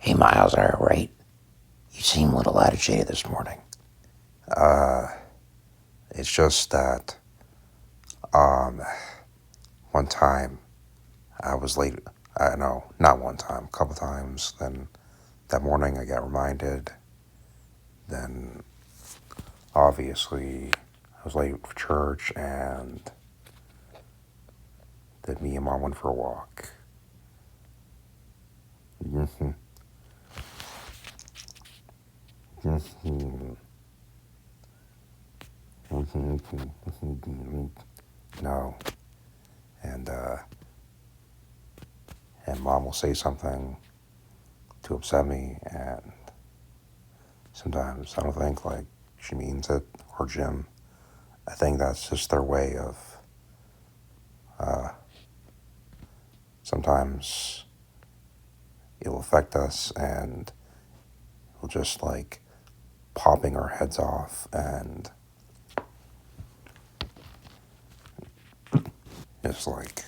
Hey Miles, are you right? You seem a little agitated this morning. It's just that um, one time I was late. I know, not one time, a couple times. Then that morning I got reminded. Then obviously I was late for church, and then me and Mom went for a walk. Mm-hmm. Mm-hmm. Mm-hmm. No, and and Mom will say something to upset me, and sometimes I don't think like she means it, or Jim. I think that's just their way of uh, sometimes it'll affect us, and we'll just like popping our heads off, and it's like,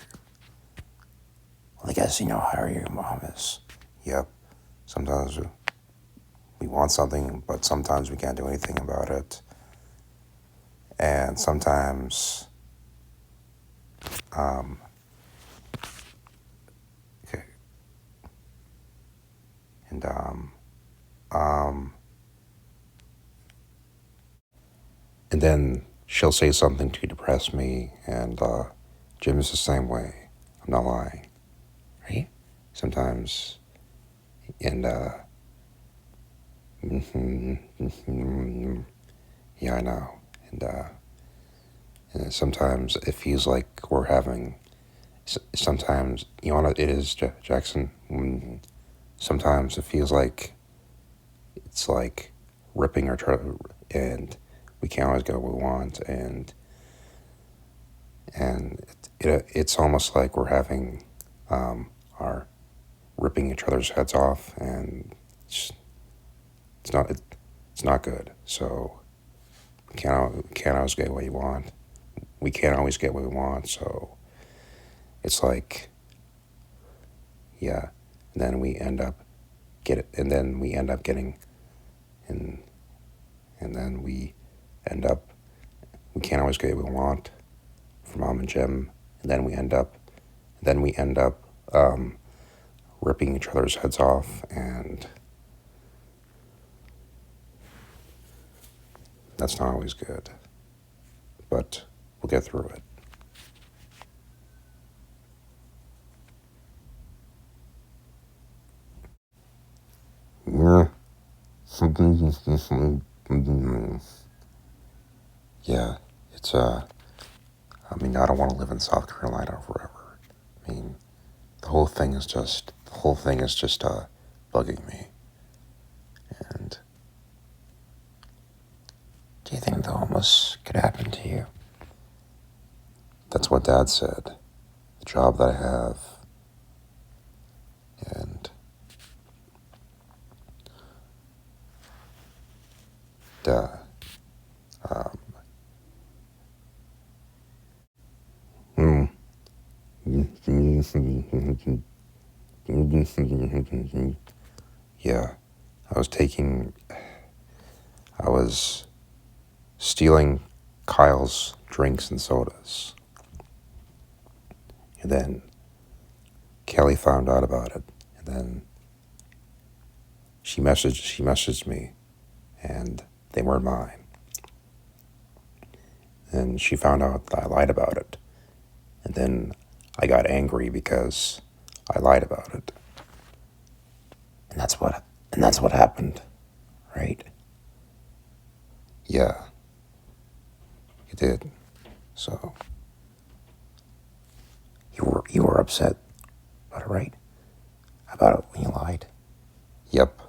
Well, I guess you know how your mom is. yep, sometimes we want something, but sometimes we can't do anything about it. And sometimes, um, okay, and um, and then she'll say something to depress me, and Jim is the same way. I'm not lying. Right? Sometimes, and yeah, I know, and and sometimes it feels like we're having. Sometimes you know what it is, Jackson. Sometimes it feels like it's like ripping our and we can't always get what we want, and it's almost like we're having our ripping each other's heads off, and it's not it's not good. So we can't always get what you want. We can't always get what we want. So it's like, yeah, and then we end up and then we end up getting, and and then we can't always get what we want from Mom and Jim, and then we end up ripping each other's heads off, and that's not always good. But we'll get through it. Yeah, it's I mean, I don't want to live in South Carolina forever. I mean, the whole thing is just bugging me, and Do you think the homeless could happen to you? that's what Dad said. The job that I have, and uh, um, mm, yeah, I was taking, I was stealing Kyle's drinks and sodas, and then Kelly found out about it, and then she messaged me, and they weren't mine. And she found out that I lied about it, and then I got angry because I lied about it. And that's what happened, right? Yeah, it did. So, You were upset about it, right? About it when you lied. yep,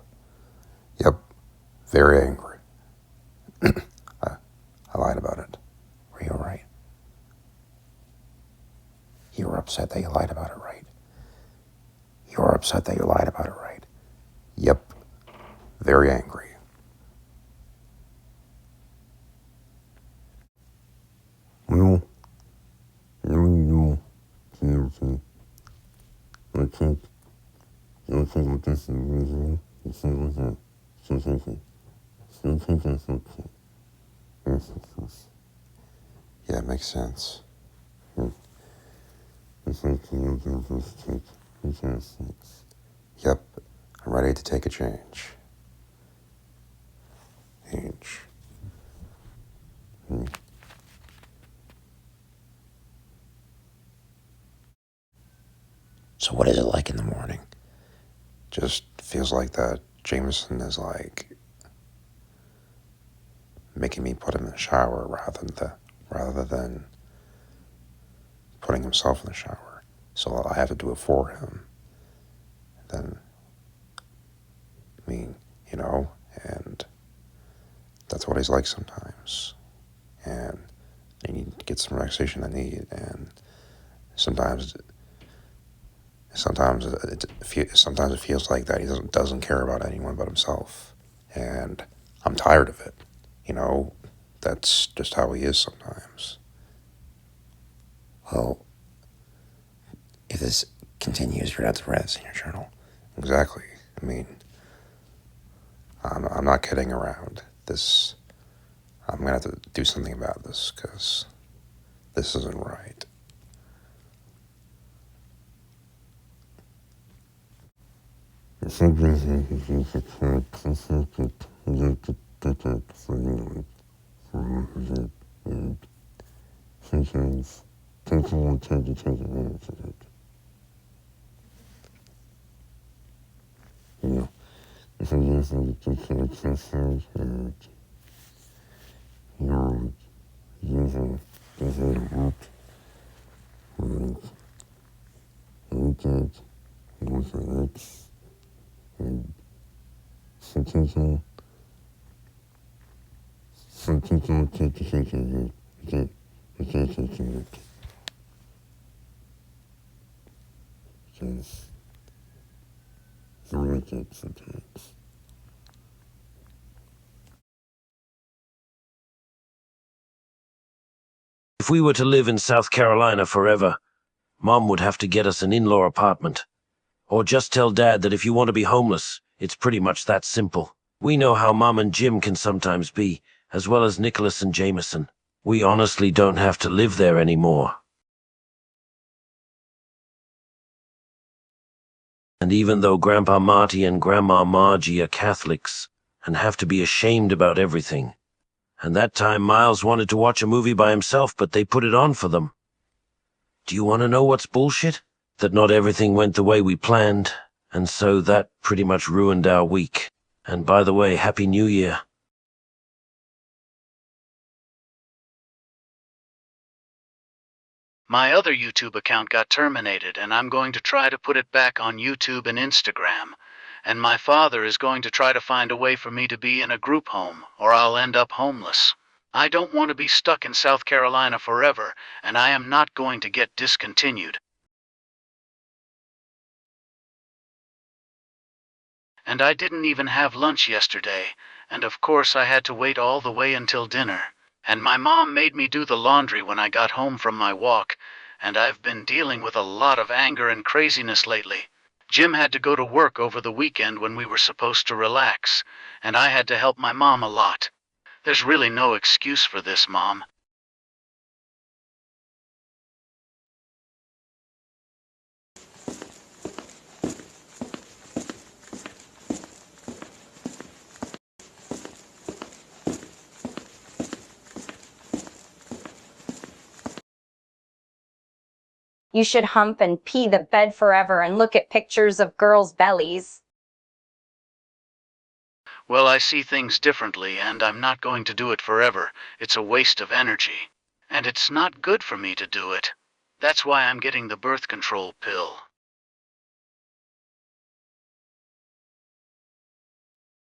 yep, very angry. I lied about it. Were you right? You were upset that you lied about it, right? You were upset that you lied about it, right? Yep, very angry. Yeah, it makes sense. Yep, I'm ready to take a change. So what is it like in the morning? Just feels like that Jameson is like making me put him in the shower rather than putting himself in the shower. So I have to do it for him. Then, I mean, and that's what he's like sometimes. And I need to get some relaxation I need. And sometimes it feels like that he doesn't care about anyone but himself. And I'm tired of it. That's just how he is sometimes. Well, if this continues, you're going to have to write this in your journal. Exactly. I mean, I'm not kidding around. I'm going to have to do something about this because this isn't right. If we were to live in South Carolina forever, Mom would have to get us an in-law apartment. Or just tell Dad that if you want to be homeless, it's pretty much that simple. We know how Mom and Jim can sometimes be, as well as Nicholas and Jameson. We honestly don't have to live there anymore. And even though Grandpa Marty and Grandma Margie are Catholics and have to be ashamed about everything, and that time Miles wanted to watch a movie by himself, but they put it on for them. Do you want to know what's bullshit? That not everything went the way we planned, and so that pretty much ruined our week. And by the way, Happy New Year. My other YouTube account got terminated, and I'm going to try to put it back on YouTube and Instagram. And my father is going to try to find a way for me to be in a group home, or I'll end up homeless. I don't want to be stuck in South Carolina forever, and I am not going to get discontinued. And I didn't even have lunch yesterday, and of course I had to wait all the way until dinner. And my mom made me do the laundry when I got home from my walk, and I've been dealing with a lot of anger and craziness lately. Jim had to go to work over the weekend when we were supposed to relax, and I had to help my mom a lot. There's really no excuse for this, Mom. You should hump and pee the bed forever and look at pictures of girls' bellies. Well, I see things differently, and I'm not going to do it forever. It's a waste of energy. And it's not good for me to do it. That's why I'm getting the birth control pill.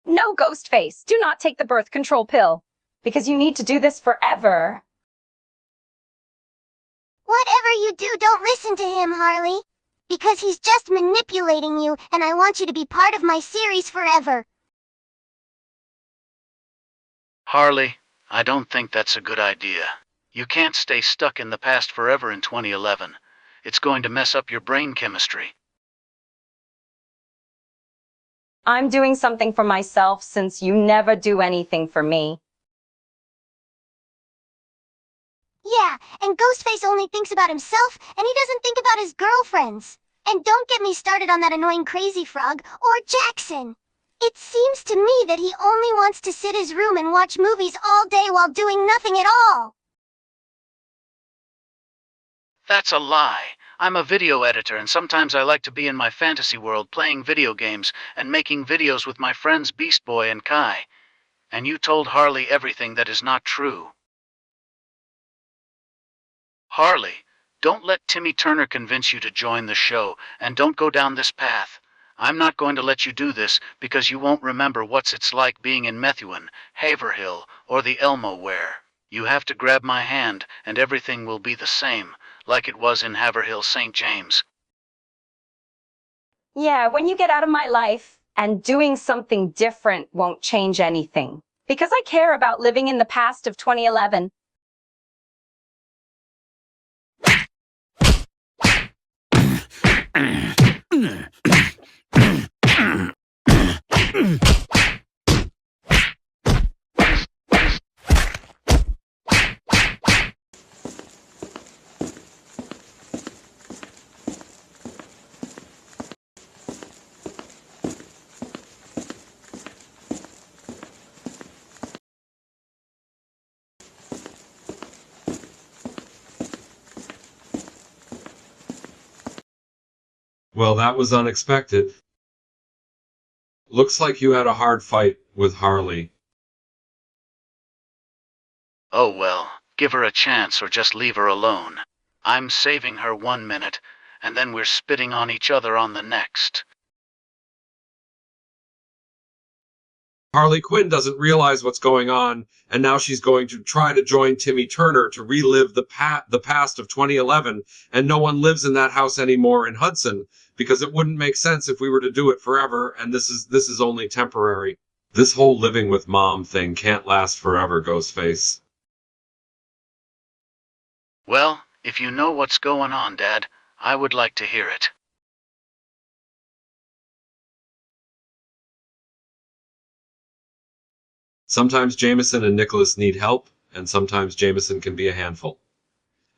No, Ghostface, do not take the birth control pill, because you need to do this forever. Whatever you do, don't listen to him, Harley. Because he's just manipulating you, and I want you to be part of my series forever. Harley, I don't think that's a good idea. You can't stay stuck in the past forever in 2011. It's going to mess up your brain chemistry. I'm doing something for myself since you never do anything for me. Yeah, and Ghostface only thinks about himself, and he doesn't think about his girlfriends. And don't get me started on that annoying crazy frog, or Jackson. It seems to me that he only wants to sit in his room and watch movies all day while doing nothing at all. That's a lie. I'm a video editor, and sometimes I like to be in my fantasy world playing video games and making videos with my friends Beast Boy and Kai. And you told Harley everything that is not true. Harley, don't let Timmy Turner convince you to join the show, and don't go down this path. I'm not going to let you do this because you won't remember what it's like being in Methuen, Haverhill, or the Elmoware. You have to grab my hand, and everything will be the same, like it was in Haverhill St. James. Yeah, when you get out of my life, and doing something different won't change anything. Because I care about living in the past of 2011. Well, that was unexpected. Looks like you had a hard fight with Harley. Oh well, give her a chance or just leave her alone. I'm saving her 1 minute, and then we're spitting on each other on the next. Harley Quinn doesn't realize what's going on, and now she's going to try to join Timmy Turner to relive the past of 2011, and no one lives in that house anymore in Hudson, because it wouldn't make sense if we were to do it forever, and this is only temporary. This whole living with mom thing can't last forever, Ghostface. Well, if you know what's going on, Dad, I would like to hear it. Sometimes Jameson and Nicholas need help, and sometimes Jameson can be a handful.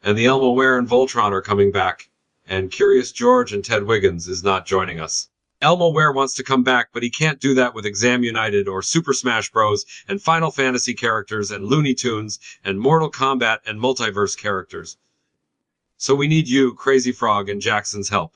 And the Elmo Ware and Voltron are coming back, and Curious George and Ted Wiggins is not joining us. Elmo Ware wants to come back, but he can't do that with Exam United or Super Smash Bros. And Final Fantasy characters and Looney Tunes and Mortal Kombat and Multiverse characters. So we need you, Crazy Frog, and Jackson's help.